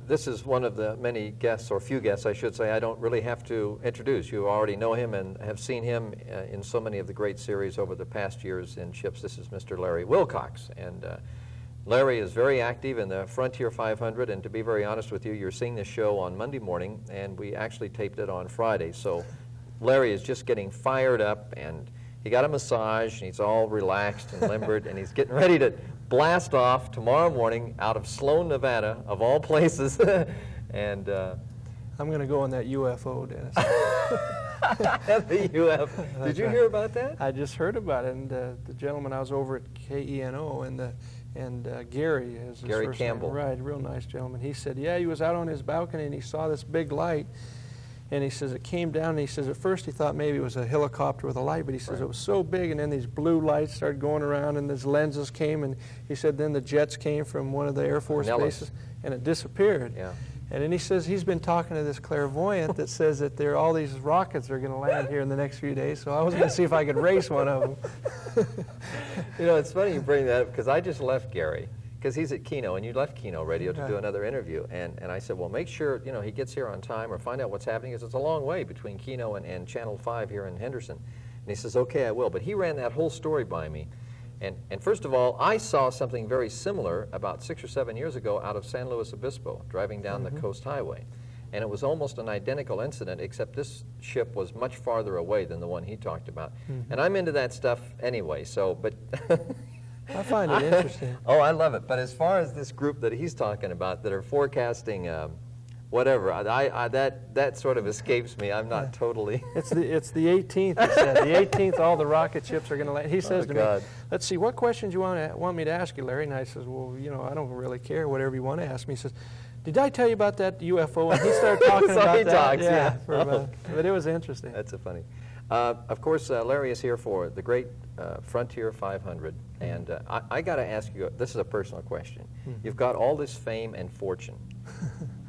this is one of the many guests, or few guests I should say, I don't really have to introduce. You already know him and have seen him in so many of the great series over the past years in Chips. This is Mr. Larry Wilcox. And Larry is very active in the Frontier 500, and to be very honest with you, you're seeing this show on Monday morning, and we actually taped it on Friday. So Larry is just getting fired up, and he got a massage, and he's all relaxed and limbered, and he's getting ready to blast off tomorrow morning out of Sloan, Nevada, of all places. And I'm going to go on that UFO, Dennis. The UFO. Did you hear about that? I just heard about it, and the gentleman, I was over at KENO, and Gary is his Gary first Campbell. name. Right, real nice gentleman. He said, yeah, he was out on his balcony and he saw this big light, and he says it came down, and he says at first he thought maybe it was a helicopter with a light, but he says it was so big, and then these blue lights started going around, and these lenses came, and he said then the jets came from one of the Air Force bases, and it disappeared. Yeah. And then he says he's been talking to this clairvoyant that says that all these rockets are going to land here in the next few days, so I was going to see if I could race one of them. You know, it's funny you bring that up, because I just left Gary, because he's at Keno, and you left Keno Radio to do another interview, and I said, well, make sure, you know, he gets here on time, or find out what's happening, because it's a long way between Keno and Channel 5 here in Henderson. And he says, okay, I will. But he ran that whole story by me. And first of all, I saw something very similar about 6 or 7 years ago out of San Luis Obispo, driving down the Coast Highway. And it was almost an identical incident, except this ship was much farther away than the one he talked about. And I'm into that stuff anyway, so, but... I find it interesting. Oh, I love it. But as far as this group that he's talking about that are forecasting whatever, that sort of escapes me. I'm not totally... It's the 18th, he said. The 18th, all the rocket ships are going to land. He says to me, let's see, what questions you want me to ask you, Larry? And I says, well, you know, I don't really care, whatever you want to ask me. He says, did I tell you about that UFO? And he started talking so about he that. Talks, yeah. But it was interesting. That's so funny. Of course, Larry is here for the great Frontier 500. And I got to ask you, this is a personal question. You've got all this fame and fortune.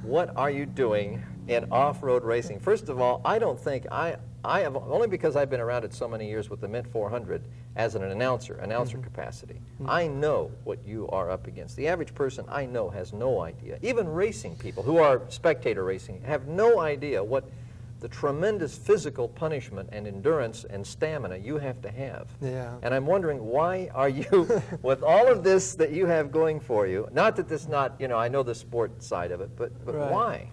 What are you doing in off-road racing? First of all, I don't think I have, only because I've been around it so many years with the Mint 400 as an announcer capacity. I know what you are up against. The average person I know has no idea. Even racing people who are spectator racing have no idea what the tremendous physical punishment and endurance and stamina you have to have. Yeah. And I'm wondering, why are you, with all of this that you have going for you, not that this not, you know, I know the sport side of it, but Right. Why?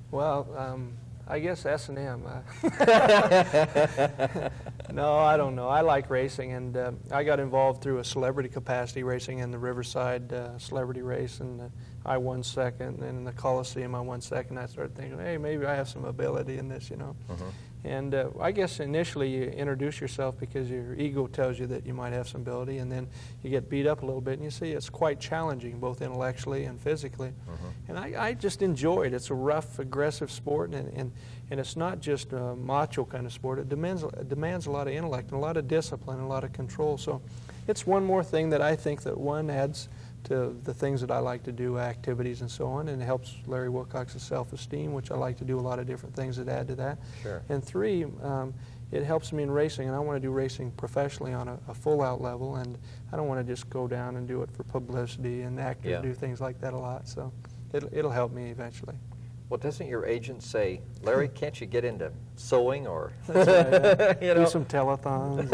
Well, I guess S&M. No, I don't know. I like racing, and I got involved through a celebrity capacity racing in the Riverside celebrity race, and I won second, and in the Coliseum I won second. I started thinking, hey, maybe I have some ability in this, you know. And I guess initially you introduce yourself because your ego tells you that you might have some ability, and then you get beat up a little bit, and you see it's quite challenging, both intellectually and physically. And I just enjoy it. It's a rough, aggressive sport, and it's not just a macho kind of sport. It demands a lot of intellect and a lot of discipline and a lot of control. So it's one more thing that I think that one adds to the things that I like to do, activities and so on, and it helps Larry Wilcox's self-esteem, which I like to do a lot of different things that add to that. Sure. And three, it helps me in racing, and I want to do racing professionally on a full-out level, and I don't want to just go down and do it for publicity, and actors do things like that a lot, so it'll help me eventually. Well, doesn't your agent say, Larry, can't you get into sewing or That's right, you know? Do some telethons?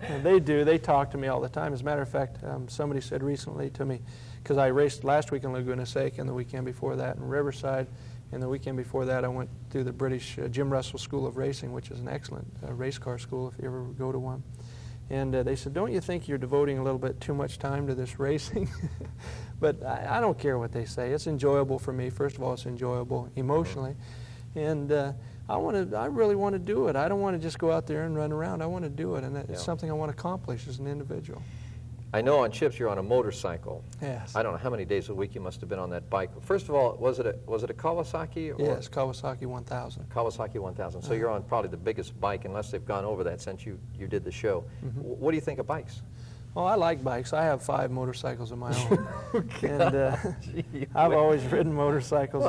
And they do. They talk to me all the time. As a matter of fact, somebody said recently to me, because I raced last week in Laguna Seca and the weekend before that in Riverside, and the weekend before that I went through the British Jim Russell School of Racing, which is an excellent race car school if you ever go to one. And they said, don't you think you're devoting a little bit too much time to this racing? But I don't care what they say. It's enjoyable for me. First of all, it's enjoyable emotionally. And I really want to do it. I don't want to just go out there and run around. I want to do it, and it's something I want to accomplish as an individual. I know on Chips you're on a motorcycle. Yes. I don't know how many days a week you must have been on that bike. First of all, was it a Kawasaki? Or? Yes, Kawasaki 1000. Kawasaki 1000. So you're on probably the biggest bike, unless they've gone over that since you did the show. What do you think of bikes? Well, I like bikes. I have 5 motorcycles of my own. And I've always ridden motorcycles.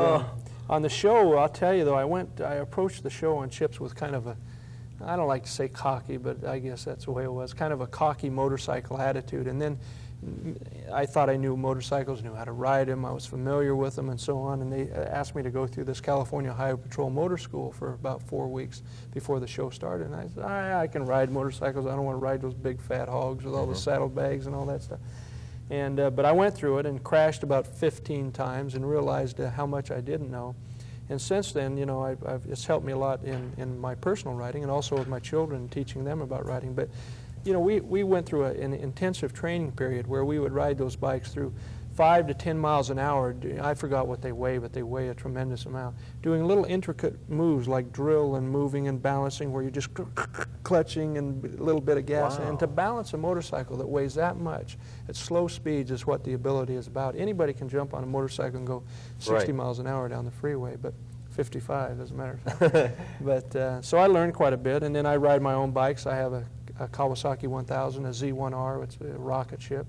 On the show, I'll tell you though, I approached the show on Chips with kind of a, I don't like to say cocky, but I guess that's the way it was, kind of a cocky motorcycle attitude. And then I thought I knew motorcycles, knew how to ride them, I was familiar with them and so on, and they asked me to go through this California Highway Patrol Motor School for about 4 weeks before the show started. And I said, I can ride motorcycles, I don't want to ride those big fat hogs with all the saddlebags and all that stuff. And, but I went through it and crashed about 15 times and realized how much I didn't know. And since then, you know, it's helped me a lot in my personal riding and also with my children, teaching them about riding. But you know, we went through an intensive training period where we would ride those bikes through 5 to 10 miles an hour. I forgot what they weigh, but they weigh a tremendous amount. Doing little intricate moves like drill and moving and balancing where you're just clutching and a little bit of gas. Wow. And to balance a motorcycle that weighs that much at slow speeds is what the ability is about. Anybody can jump on a motorcycle and go 60 miles an hour down the freeway, but 55 as a matter of fact. But so I learned quite a bit, and then I ride my own bikes. I have a Kawasaki 1000, a Z1R, it's a rocket ship.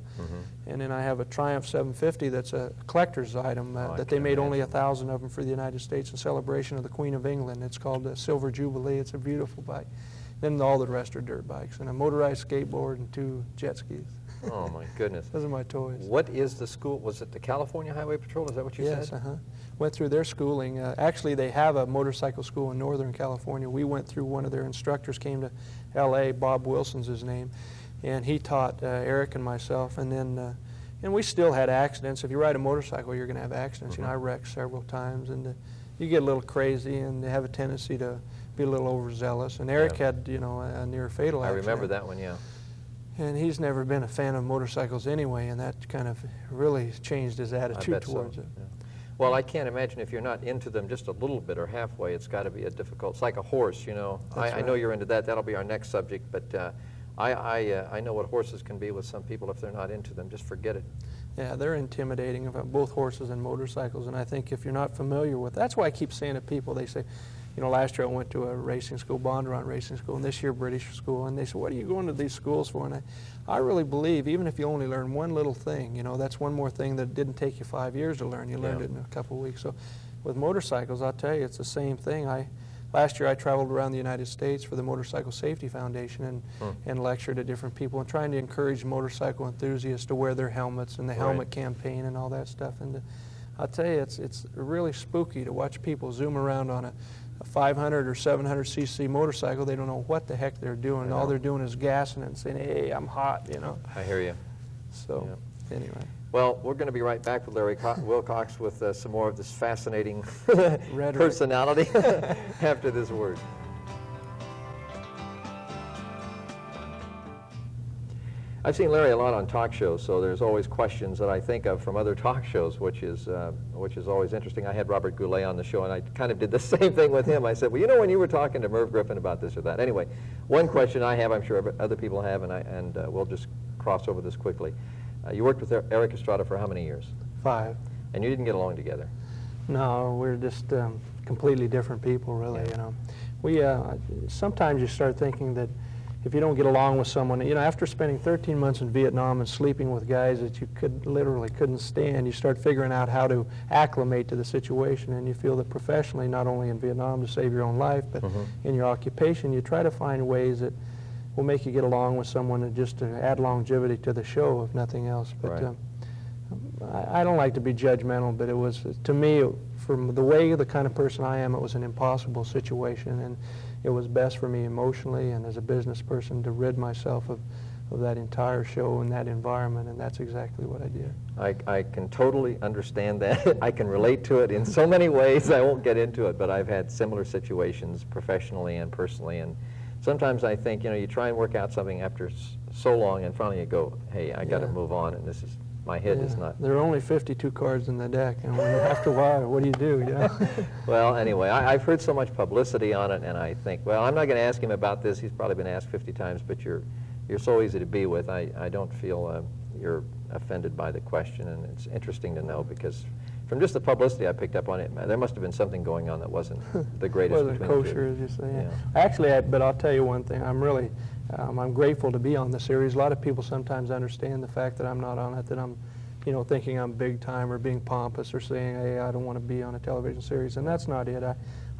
And then I have a Triumph 750 that's a collector's item that they made only 1,000 of them for the United States in celebration of the Queen of England. It's called the Silver Jubilee. It's a beautiful bike. Then all the rest are dirt bikes, and a motorized skateboard and 2 jet skis. Oh my goodness. Those are my toys. What is the school? Was it the California Highway Patrol? Is that what you said? Yes, went through their schooling. Actually, they have a motorcycle school in Northern California. We went through, one of their instructors came to L.A., Bob Wilson's his name, and he taught Eric and myself. And then, and we still had accidents. If you ride a motorcycle, you're going to have accidents. You know, I wrecked several times, and you get a little crazy and have a tendency to be a little overzealous. And Eric had, you know, a near fatal accident. I remember that one, yeah. And he's never been a fan of motorcycles anyway, and that kind of really changed his attitude towards it. Yeah. Well, I can't imagine if you're not into them just a little bit or halfway, it's got to be a difficult, it's like a horse, you know. I know you're into that, that'll be our next subject, but I know what horses can be with some people if they're not into them, just forget it. Yeah, they're intimidating about both horses and motorcycles, and I think if you're not familiar with, that's why I keep saying to people, they say, you know, last year I went to a racing school, Bondurant Racing School, and this year British school, and they said, what are you going to these schools for? And I really believe, even if you only learn one little thing, you know, that's one more thing that didn't take you 5 years to learn. You learned it in a couple of weeks. So with motorcycles, I'll tell you, it's the same thing. Last year I traveled around the United States for the Motorcycle Safety Foundation and lectured to different people and trying to encourage motorcycle enthusiasts to wear their helmets and the helmet campaign and all that stuff. And I'll tell you, it's really spooky to watch people zoom around on a 500 or 700 cc motorcycle. They don't know what the heck they're doing. All they're doing is gassing it and saying, hey, I'm hot, you know. I hear you. So, anyway. Well, we're going to be right back with Larry Wilcox with some more of this fascinating personality after this word. I've seen Larry a lot on talk shows, so there's always questions that I think of from other talk shows, which is always interesting. I had Robert Goulet on the show, and I kind of did the same thing with him. I said, well, you know, when you were talking to Merv Griffin about this or that. Anyway, one question I have, I'm sure other people have, and we'll just cross over this quickly. You worked with Eric Estrada for how many years? 5. And you didn't get along together? No, we're just completely different people, really, you know. We, sometimes you start thinking that if you don't get along with someone, you know, after spending 13 months in Vietnam and sleeping with guys that you literally couldn't stand, you start figuring out how to acclimate to the situation, and you feel that professionally, not only in Vietnam to save your own life, but in your occupation, you try to find ways that will make you get along with someone and just to add longevity to the show, if nothing else. But I don't like to be judgmental, but it was, to me, from the way, the kind of person I am, it was an impossible situation, and it was best for me emotionally and as a business person to rid myself of that entire show and that environment, and that's exactly what I did. I can totally understand that. I can relate to it in so many ways. I won't get into it, but I've had similar situations professionally and personally, and sometimes I think, you know, you try and work out something after so long, and finally you go, hey, I got to move on, and this is, my head is not. There are only 52 cards in the deck, and after a while, what do you do, you know? Well, anyway, I've heard so much publicity on it, and I think, well, I'm not going to ask him about this. He's probably been asked 50 times, but you're so easy to be with. I don't feel you're offended by the question, and it's interesting to know, because from just the publicity I picked up on it, there must have been something going on that wasn't the greatest. Wasn't kosher, as you say. Yeah. Actually, but I'll tell you one thing. I'm really, I'm grateful to be on the series. A lot of people sometimes understand the fact that I'm not on it, that I'm thinking I'm big time or being pompous or saying, hey, I don't want to be on a television series, and that's not it.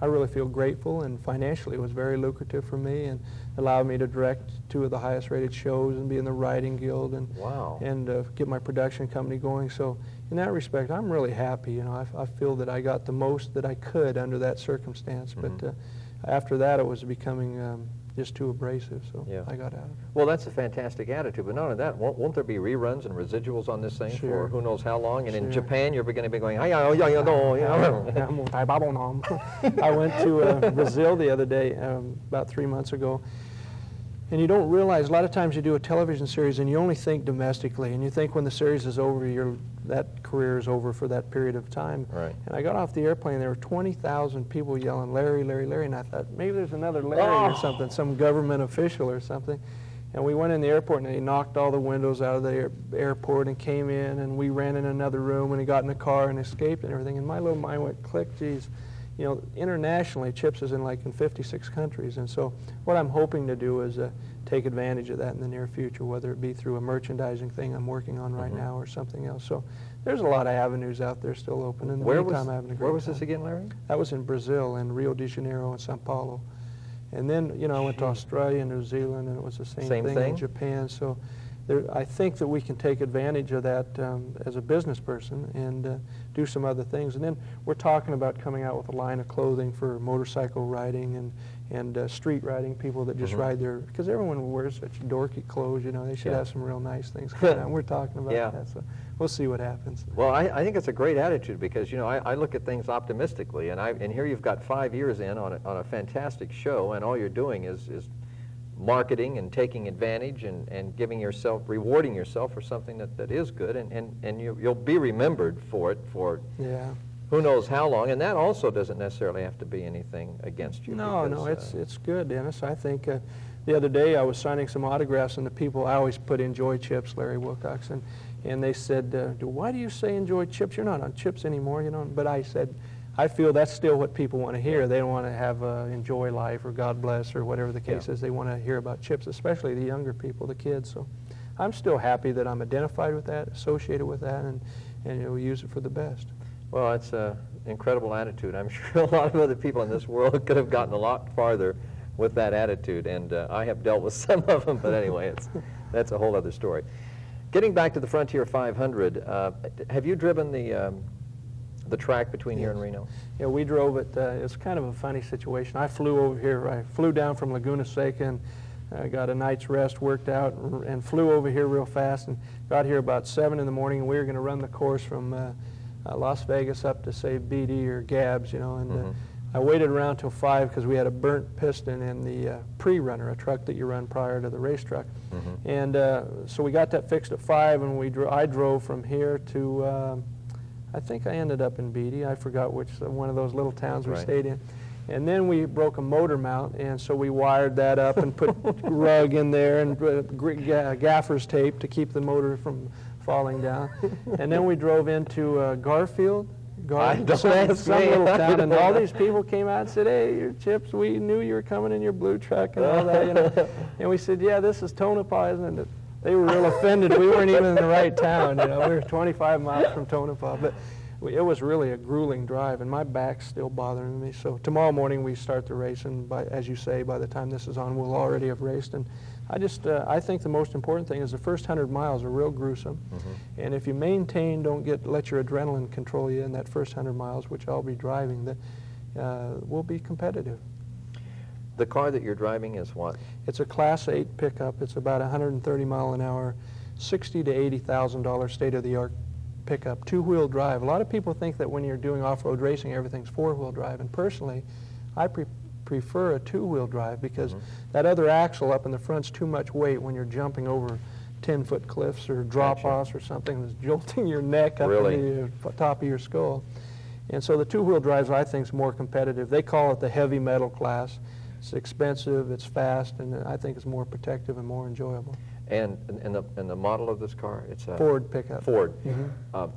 I really feel grateful, and financially it was very lucrative for me and allowed me to direct 2 of the highest rated shows and be in the Writing Guild and Wow. and get my production company going. So in that respect, I'm really happy. I feel that I got the most that I could under that circumstance. But after that, it was becoming just too abrasive, so Yeah. I got out of it. Well, that's a fantastic attitude, but not only that, won't there be reruns and residuals on this thing Sure. for who knows how long? And in Sure. Japan, you're going to be going, I went to Brazil the other day, about 3 months ago, and you don't realize, a lot of times you do a television series and you only think domestically, and you think when the series is over, that career is over for that period of time. Right. And I got off the airplane, there were 20,000 people yelling, Larry, Larry, Larry, and I thought, maybe there's another Larry or something, some government official or something. And we went in the airport, and they knocked all the windows out of the airport and came in, and we ran in another room, and he got in the car and escaped and everything. And my little mind went click, geez. Internationally, CHIPS is in 56 countries, and so what I'm hoping to do is take advantage of that in the near future, whether it be through a merchandising thing I'm working on right now or something else. So there's a lot of avenues out there still open. In the meantime, I'm having a great Where was time. this again, Larry? That was in Brazil, in Rio de Janeiro and Sao Paulo. And then, I went to Australia and New Zealand, and it was the same thing in Japan. So I think that we can take advantage of that as a business person and do some other things. And then we're talking about coming out with a line of clothing for motorcycle riding and street riding, people that just ride their, because everyone wears such dorky clothes, they should have some real nice things coming out. And we're talking about that, so we'll see what happens. Well, I think it's a great attitude because, I look at things optimistically, and here you've got 5 years in on a fantastic show, and all you're doing is marketing and taking advantage and rewarding yourself for something that is good, and you'll be remembered for it for who knows how long, and that also doesn't necessarily have to be anything against you. No, it's good, Dennis. I think the other day I was signing some autographs, and the people, I always put Enjoy Chips, Larry Wilcox, and they said, why do you say Enjoy Chips? You're not on Chips anymore, But I said, I feel that's still what people want to hear. They don't want to have enjoy life or God bless or whatever the case is. They want to hear about chips, especially the younger people, the kids. So I'm still happy that I'm identified with that, associated with that, and we use it for the best. Well, it's an incredible attitude. I'm sure a lot of other people in this world could have gotten a lot farther with that attitude, and I have dealt with some of them, but anyway, that's a whole other story. Getting back to the Frontier 500, have you driven the track between here and Reno? Yeah, we drove it. It's kind of a funny situation. I flew over here. I flew down from Laguna Seca and got a night's rest, worked out, and flew over here real fast and got here about 7 in the morning, and we were going to run the course from Las Vegas up to, say, BD or Gabs, and I waited around till 5 because we had a burnt piston in the pre-runner, a truck that you run prior to the race truck. And so we got that fixed at 5, and I drove from here to I think I ended up in Beatty. I forgot which one of those little towns we stayed in. And then we broke a motor mount, and so we wired that up and put rug in there and gaffer's tape to keep the motor from falling down. And then we drove into Garfield. Some little town, and all these people came out and said, hey, your Chips, we knew you were coming in your blue truck and all that, And we said, yeah, this is Tonopah, isn't it? They were real offended. We weren't even in the right town, We were 25 miles from Tonopah, but it was really a grueling drive, and my back's still bothering me. So tomorrow morning we start the race, and as you say, by the time this is on, we'll already have raced. And I think the most important thing is the first 100 miles are real gruesome, and if you maintain, don't let your adrenaline control you in that first 100 miles, which I'll be driving, we'll be competitive. The car that you're driving is what? It's a Class 8 pickup. It's about 130 mile an hour, $60,000 to $80,000 state-of-the-art pickup, 2-wheel drive. A lot of people think that when you're doing off-road racing, everything's 4-wheel drive, and personally, I prefer a 2-wheel drive because that other axle up in the front's too much weight when you're jumping over 10-foot cliffs or drop-offs or something that's jolting your neck up to the top of your skull. And so the 2-wheel drives, I think, is more competitive. They call it the heavy metal class. It's expensive, it's fast, and I think it's more protective and more enjoyable. And the model of this car? It's a Ford pickup. Ford.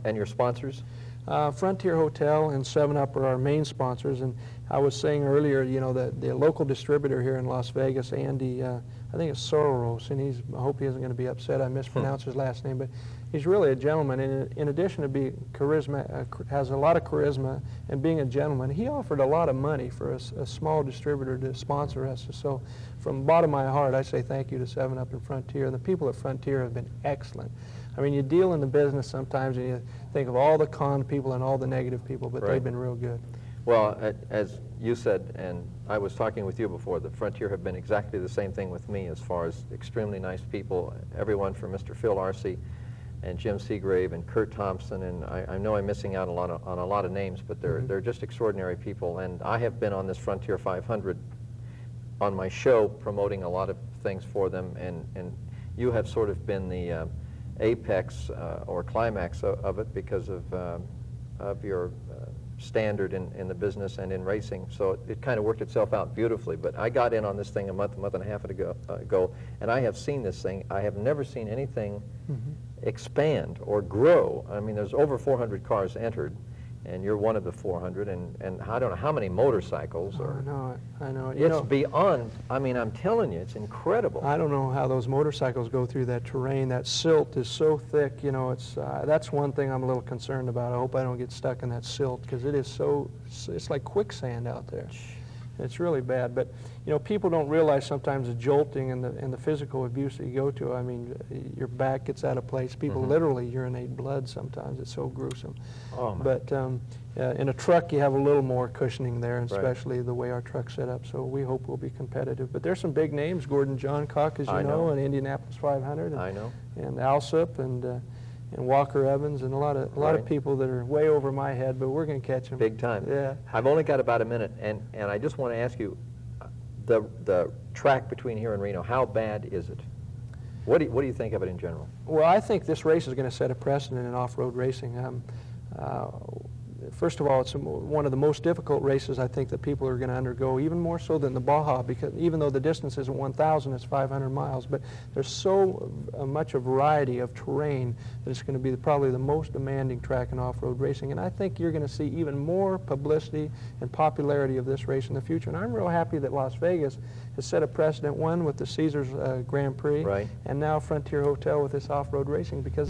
And your sponsors? Frontier Hotel and 7-Up are our main sponsors, and I was saying earlier, that the local distributor here in Las Vegas, Andy, I think it's Soros, and I hope he isn't going to be upset, I mispronounced his last name, but He's really a gentleman, and in addition to being has a lot of charisma and being a gentleman, he offered a lot of money for a small distributor to sponsor us. So from the bottom of my heart, I say thank you to 7-Up and Frontier, and the people at Frontier have been excellent. I mean, you deal in the business sometimes and you think of all the con people and all the negative people, but Right. they've been real good. Well, as you said, and I was talking with you before, the Frontier have been exactly the same thing with me as far as extremely nice people, everyone from Mr. Phil Arce and Jim Seagrave and Kurt Thompson, and I know I'm missing out on a lot of names, but they're just extraordinary people. And I have been on this Frontier 500 on my show promoting a lot of things for them, and you have sort of been the apex or climax of it because of your standard in the business and in racing. So it kind of worked itself out beautifully. But I got in on this thing a month and a half ago, and I have seen this thing. I have never seen anything expand or grow. I mean, there's over 400 cars entered, and you're one of the 400, and I don't know how many motorcycles. I know. It's beyond, I mean, I'm telling you, it's incredible. I don't know how those motorcycles go through that terrain. That silt is so thick, you know, that's one thing I'm a little concerned about. I hope I don't get stuck in that silt, because it is it's like quicksand out there. It's really bad. But, you know, people don't realize sometimes the jolting and the physical abuse that you go to. I mean, your back gets out of place. People literally urinate blood sometimes. It's so gruesome. Oh, my. But in a truck, you have a little more cushioning there, and Right. especially the way our truck's set up. So we hope we'll be competitive. But there's some big names: Gordon Johncock, as you I know. and Indianapolis 500, and, I know. and Alsup, and Walker Evans, and a lot of Right. people that are way over my head. But we're going to catch them. Big time. Yeah. I've only got about a minute, and I just want to ask you, the track between here and Reno, how bad is it? What do you think of it in general? Well, I think this race is going to set a precedent in off-road racing. First of all, it's one of the most difficult races I think that people are going to undergo, even more so than the Baja, because even though the distance isn't 1,000, it's 500 miles. But there's so much a variety of terrain that it's going to be probably the most demanding track in off-road racing. And I think you're going to see even more publicity and popularity of this race in the future. And I'm real happy that Las Vegas has set a precedent, one with the Caesars Grand Prix, Right. and now Frontier Hotel with this off-road racing, because